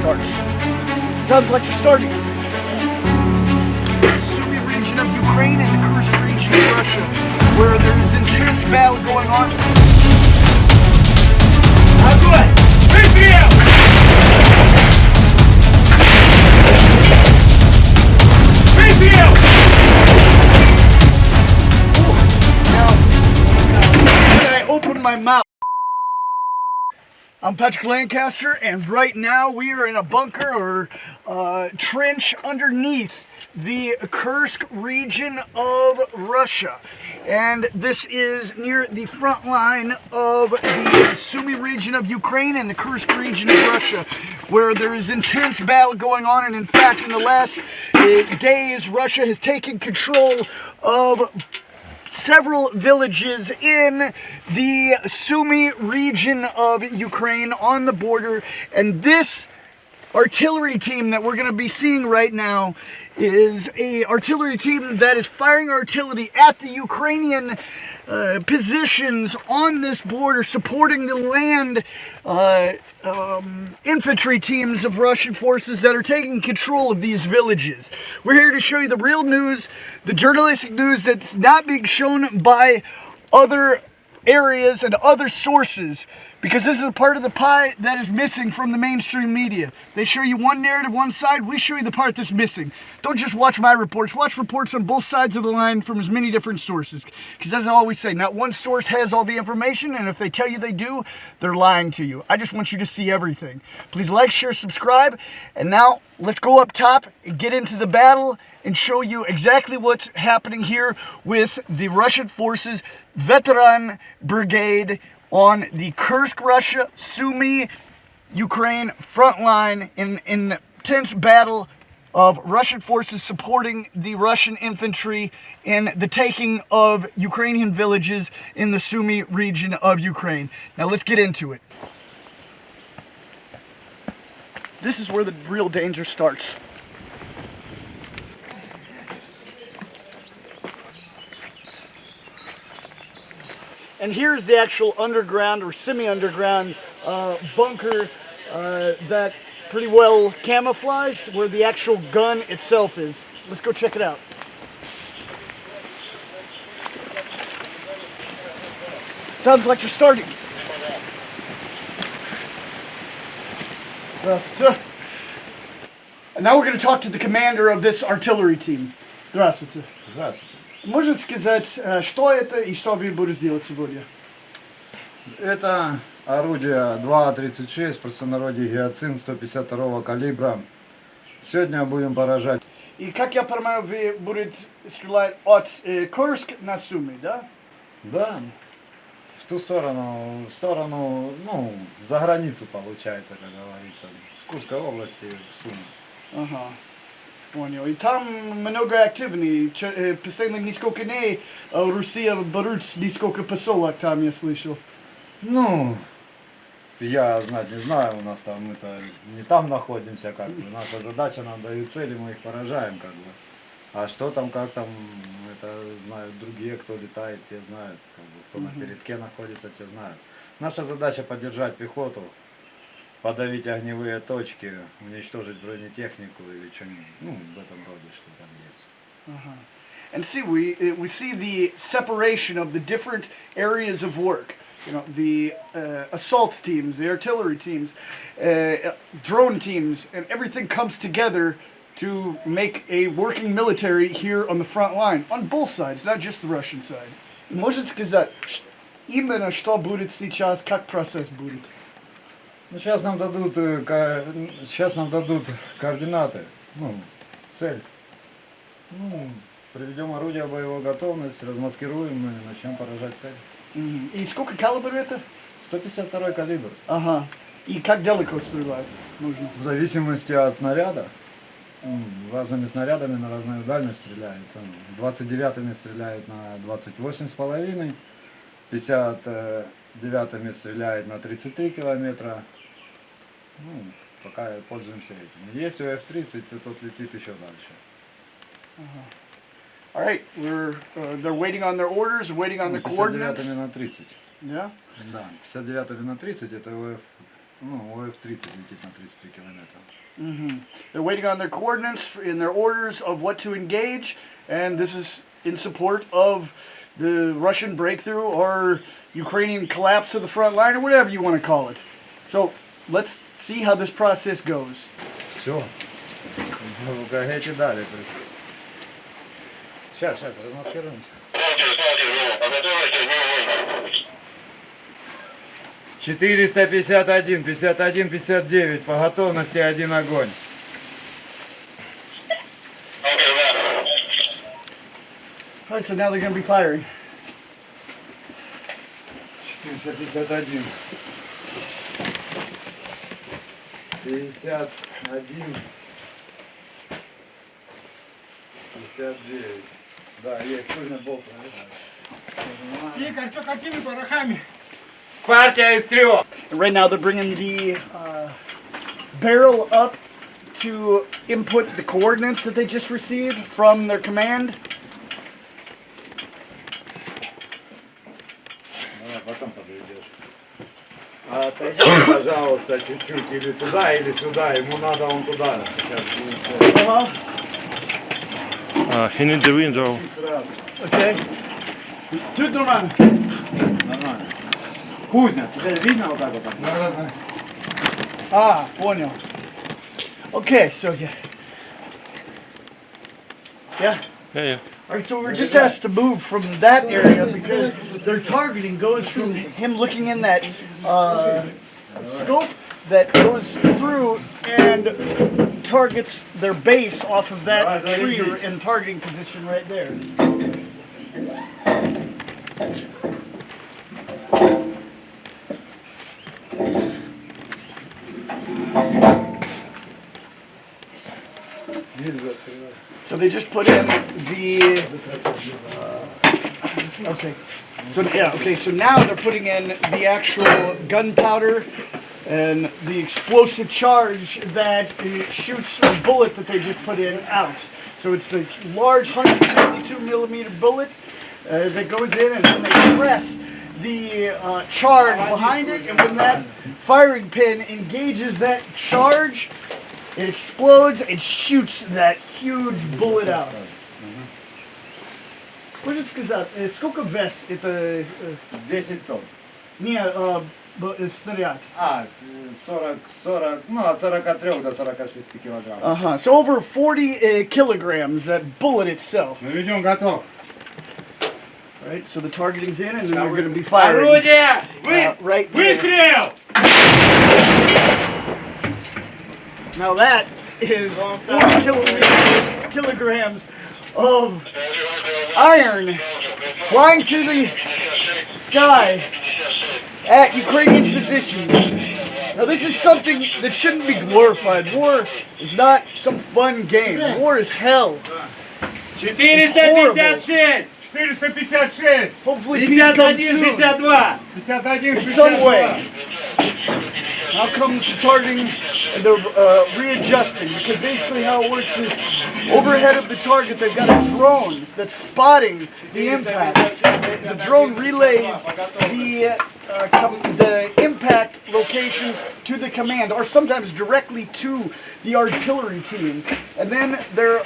starts. Sounds like you're starting. Sumy region of Ukraine and the Kursk region of Russia, where there is intense battle going on. Огонь! Выстрел! Выстрел! Now, I open my mouth. I'm Patrick Lancaster, and right now we are in a bunker or trench underneath the Kursk region of Russia. And this is near the front line of the Sumy region of Ukraine and the Kursk region of Russia, where there is intense battle going on. And in fact, in the last days, Russia has taken control of several villages in the Sumy region of Ukraine on the border. And this artillery team that we're going to be seeing right now is a artillery team that is firing artillery at the Ukrainian positions on this border, supporting the land infantry teams of Russian forces that are taking control of these villages. We're here to show you the real news, the journalistic news that's not being shown by other areas and other sources, because this is a part of the pie that is missing from the mainstream media. They show you one narrative, one side. We show you the part that's missing. Don't just watch my reports. Watch reports on both sides of the line from as many different sources, because as I always say, not one source has all the information, and if they tell you they do, they're lying to you. I just want you to see everything. Please like, share, subscribe, and now let's go up top and get into the battle and show you exactly what's happening here with the Russian forces Veteran Brigade on the Kursk, Russia, Sumy, Ukraine front line in intense battle of Russian forces supporting the Russian infantry in the taking of Ukrainian villages in the Sumy region of Ukraine. Now let's get into it. This is where the real danger starts. And here's the actual underground or semi-underground bunker that pretty well camouflaged, where the actual gun itself is. Let's go check it out. Sounds like you're starting. And now we're going to talk to the commander of this artillery team. Здравствуйте. Здравствуйте. Можете сказать, что это и что вы будете делать сегодня? Это орудие 2.36, в простонародье Giatsint 152 калибра. Сегодня будем поражать. И как я понимаю, вы будете стрелять от Kursk на Суmy, да? Да, в ту сторону, ну, за границу получается, как говорится, с Курской области в Суmy. Ага. Понял. И там много активней. Последних несколько дней Россия берут несколько поселок там, я слышал. Ну, я знать не знаю, у нас там мы-то не там находимся, как бы. Наша задача, нам дают цели, мы их поражаем, как бы. А что там, как там, это знают другие, кто летает, те знают, как бы, кто на передке находится, те знают. Наша задача поддержать пехоту, подавить огневые точки, уничтожить бронетехнику или что-нибудь, ну, в этом роде, что там есть. And see, we see the separation of the different areas of work. You know, the assault teams, the artillery teams, drone teams, and everything comes together to make a working military here on the front line, on both sides, not just the Russian side. Можете сказать, именно что будет сейчас, как процесс будет? Ну, сейчас нам дадут координаты, ну, цель. Ну, приведем орудие в боевую готовность, размаскируем и начнем поражать цель. И сколько калибр это? 152 калибр. Ага. И как далеко стрелять нужно? В зависимости от снаряда. Разными снарядами на разную дальность стреляет. 29-ми стреляет на 28,5, 59-ми стреляет на 33 километра. Ну, пока пользуемся этим. Если у F-30, то тот летит еще дальше. All right, they're waiting on their orders, waiting on the coordinates. 59-ми на 30. Yeah? Да, 59-ми на 30 это у Ну, ОФ-30 летит на 33 километра. They're waiting on their coordinates in their orders of what to engage, and this is in support of the Russian breakthrough or Ukrainian collapse of the front line, or whatever you want to call it. So let's see how this process goes. Все. Ругаете далее. Сейчас, размаскируемся. 451, 51, 59. По готовности один огонь. All right, so now they're going to be firing. 451. 51. 59. Да, есть. Пыльный болт. Игорь, что какими порохами? Партия из трех. And right now they're bringing the barrel up to input the coordinates that they just received from their command. Потом подойдешь. Отойди, пожалуйста, чуть-чуть или туда, или сюда. Ему надо он туда. Сейчас будет Hit in the window. сразу. Okay. Тут нормально. Нормально. Кузня, тебя видно вот так вот? Да. Ah, понял. Okay, so yeah. Yeah. Yeah. All right, so we were just asked to move from that area because their targeting goes from him looking in that scope that goes through and targets their base off of that tree in targeting position right there. So they just put in the okay. So yeah, okay. So now they're putting in the actual gunpowder and the explosive charge that shoots a bullet that they just put in out. So it's the large 152 millimeter bullet that goes in, and then they press the charge behind it, and when that firing pin engages that charge, it explodes and shoots that huge bullet out. Может сказать, сколько вес это 10 тонн. не снаряд? 40, ну от 43 до 46 килограмм. So over 40 kilograms, that bullet itself. Ну идем, готов. Right, so the targeting's in, and then we're going to be firing. Орудие! Right there. Выстрел! Now that is 40 kilograms of iron flying through the sky at Ukrainian positions. Now this is something that shouldn't be glorified. War is not some fun game. War is hell. 456! 456! Hopefully peace comes soon. 51, In some way. Now comes the targeting and the readjusting, because basically how it works is overhead of the target they've got a drone that's spotting the impact. The drone relays the impact locations to the command, or sometimes directly to the artillery team, and then their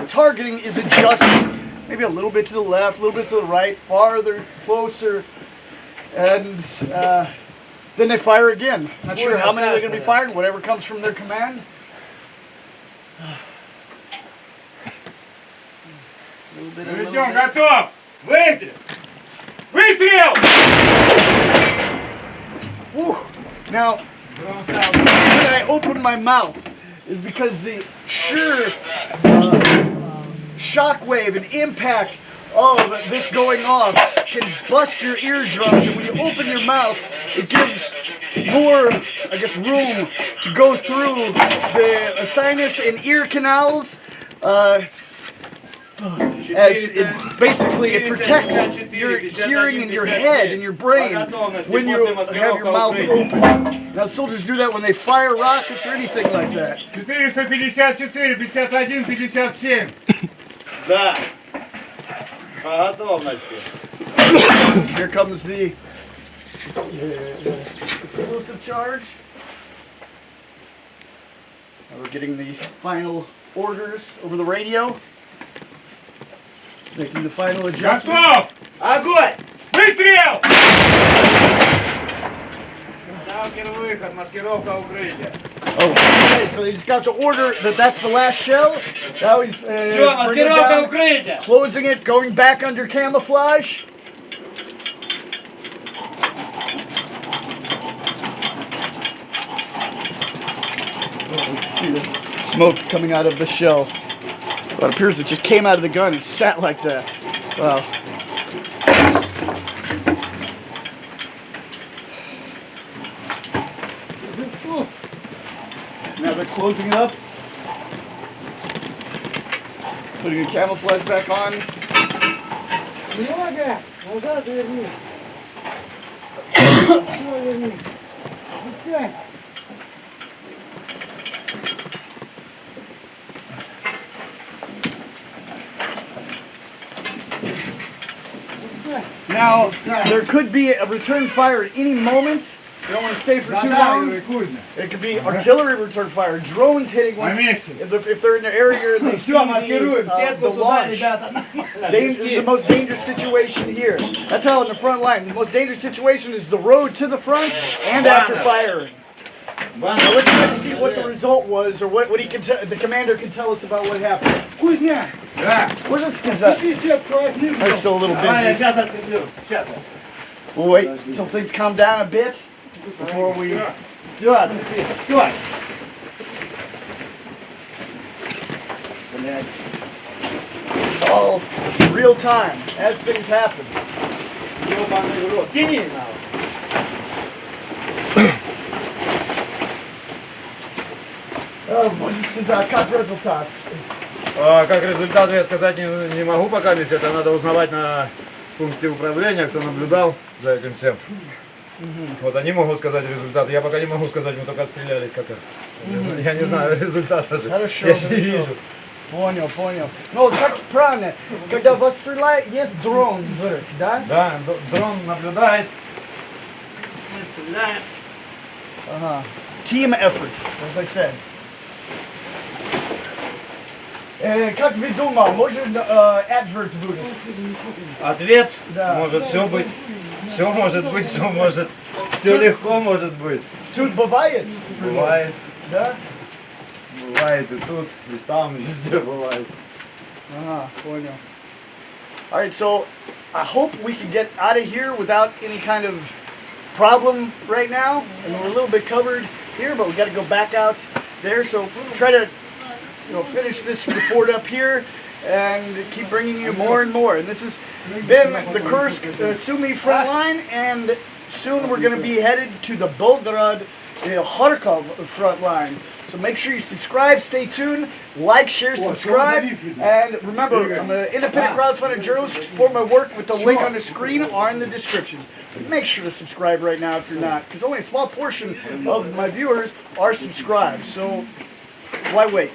targeting is adjusted, maybe a little bit to the left, a little bit to the right, farther, closer, and then they fire again. Not sure how many they're going to be firing, whatever comes from their command. A little bit, a little Идем, bit. готов! Выстрел! Выстрел! Whew. Now, when I open my mouth is because the sheer shockwave and impact of this going off can bust your eardrums, and when you open your mouth, it gives more, I guess, room to go through the sinus and ear canals. As it basically it protects your hearing in your head and your brain when you have your mouth open. Now soldiers do that when they fire rockets or anything like that. 454, 51, 57. Да. По готовности. Here comes the explosive charge. We're getting the final orders over the radio. Making the final adjustment. Готов! Огонь! Выстрел! Сталкер выход, маскировка укрытия. Okay, so he just got the order that that's the last shell. Now he's Все, bringing it маскировка down, укрытия! closing it, going back under camouflage. See the smoke coming out of the shell. Well, it appears it just came out of the gun and sat like that. Wow. Now they're closing it up. Putting the camouflage back on. Now, there could be a return fire at any moment. You don't want to stay for too long. It could be artillery return fire, drones hitting once. If they're in the area and they see the launch. This is the most dangerous situation here. That's how in the front line. The most dangerous situation is the road to the front and after firing. Now let's try to see what the result was, or what he can the commander can tell us about what happened. Кузня! Where's that skizat? I'm still a little busy. Сейчас отцеплю. Сейчас. We'll wait until things calm down a bit before we. Все, отцепи. Все. All real time as things happen. Ёбаный в рот. Тяни нахуй. Может сказать, как результат? Как результат я сказать не могу пока, если это надо узнавать на пункте управления, кто наблюдал за этим всем. Вот они могут сказать результат. Я пока не могу сказать, мы только отстрелялись как-то. Я не знаю результата же. Хорошо, Я же не вижу. Понял, понял. Ну, как правильно, когда вас стреляет, есть дрон вверх, да? Да, дрон наблюдает. Мы стреляем. Ага. Team effort, as I said. Как вы думаете, может adverts будет? Ответ Да. может все быть. Все может быть, все может. Все легко может быть. Тут бывает? Бывает. Да? Бывает и тут, и там, везде бывает. Ага, понял. Alright, so I hope we can get out of here without any kind of problem right now. And we're a little bit covered here, but we got to go back out there. So try to, finish this report up here and keep bringing you more and more. And this has been the Kursk Sumy Frontline, and soon we're going to be headed to the Belgorod Kharkov Frontline. So make sure you subscribe, stay tuned, like, share, subscribe, and remember, I'm an independent crowdfunded journalist. Support my work with the link on the screen or in the description. But make sure to subscribe right now if you're not, because only a small portion of my viewers are subscribed. So why wait?